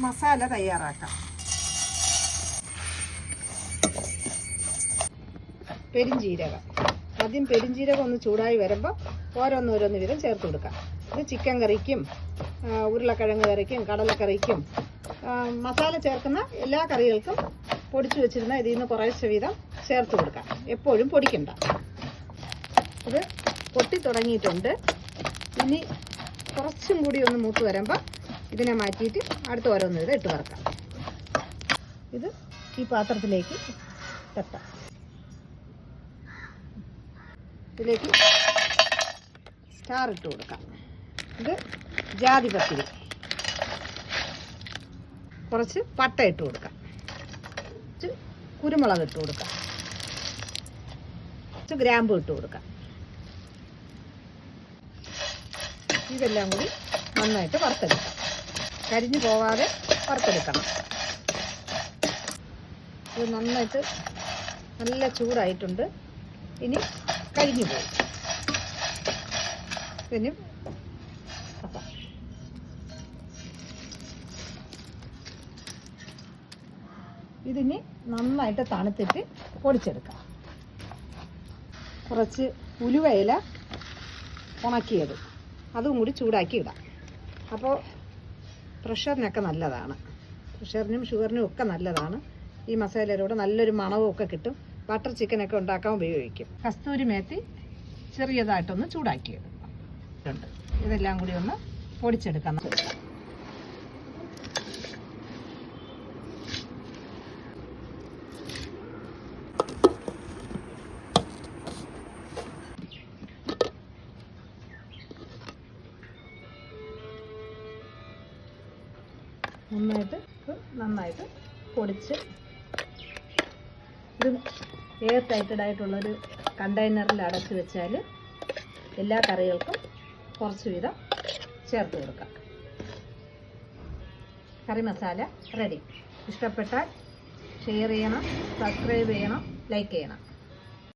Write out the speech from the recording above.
മസാല തയ്യാറാക്കാം. പെരിഞ്ജീരകം. ആദ്യം പെരിഞ്ജീരകം ഒന്ന് ചൂടായി വരുമ്പോൾ ഓരോന്നോരോന്ന് വീതം ചേർത്ത് കൊടുക്കാം. ഇത് ചിക്കൻ കറിക്കും ഉരുളക്കിഴങ്ങ് കറിക്കും കടലക്കറിക്കും മസാല ചേർക്കുന്ന എല്ലാ കറികൾക്കും പൊടിച്ചു വെച്ചിരുന്ന ഇതിൽ നിന്ന് കുറേശ്ശെ വീതം ചേർത്ത് കൊടുക്കാം. എപ്പോഴും പൊടിക്കണ്ട. ഇത് പൊട്ടി തുടങ്ങിയിട്ടുണ്ട്. ഇനി കുറച്ചും കൂടി ഒന്ന് മൂത്ത് വരുമ്പോൾ ഇതിനെ മാറ്റിയിട്ട് അടുത്ത ഓരോന്ന് വീതം ഇട്ട് വറക്കാം. ഇത് ഈ പാത്രത്തിലേക്ക് വെക്കാം. ഇതിലേക്ക് സ്റ്റാർ ഇട്ട് കൊടുക്കാം. ഇത് ജാതിപത്തിരി. കുറച്ച് പട്ട ഇട്ട് കൊടുക്കാം. കുറച്ച് കുരുമുളക് ഇട്ട് കൊടുക്കാം. കുറച്ച് ഗ്രാമ്പു ഇട്ട് കൊടുക്കാം. ഇതെല്ലാം കൂടി നന്നായിട്ട് വറുത്തെടുക്കാം. കരിഞ്ഞു പോവാതെ വറുത്തെടുക്കണം. ഇത് നന്നായിട്ട് നല്ല ചൂടായിട്ടുണ്ട്. ഇനി കരിഞ്ഞു പോകും. പിന്നെ ഇതിന് നന്നായിട്ട് തണുത്തിട്ട് പൊടിച്ചെടുക്കാം. കുറച്ച് ഉലുവയില ഉണക്കിയത് അതും കൂടി ചൂടാക്കി ഇടാം. അപ്പോൾ പ്രഷറിനൊക്കെ നല്ലതാണ്. പ്രഷറിനും ഷുഗറിനും ഒക്കെ നല്ലതാണ്. ഈ മസാലയിലൂടെ നല്ലൊരു മണവും ഒക്കെ കിട്ടും. ബട്ടർ ചിക്കനൊക്കെ ഉണ്ടാക്കാൻ ഉപയോഗിക്കും. കസ്തൂരി മേത്തി ചെറിയതായിട്ടൊന്ന് ചൂടാക്കിയിട്ടുണ്ട്. ഇതെല്ലാം കൂടി ഒന്ന് പൊടിച്ചെടുക്കാം. നന്നായിട്ട് പൊടിച്ച് ഇത് എയർ ടൈറ്റഡായിട്ടുള്ളൊരു കണ്ടെയ്നറിൽ അടച്ച് വെച്ചാൽ എല്ലാ കറികൾക്കും കുറച്ച് വീതം ചേർത്ത് കൊടുക്കാം. കറി മസാല റെഡി. ഇഷ്ടപ്പെട്ടാൽ ഷെയർ ചെയ്യണം, സബ്സ്ക്രൈബ് ചെയ്യണം, ലൈക്ക് ചെയ്യണം.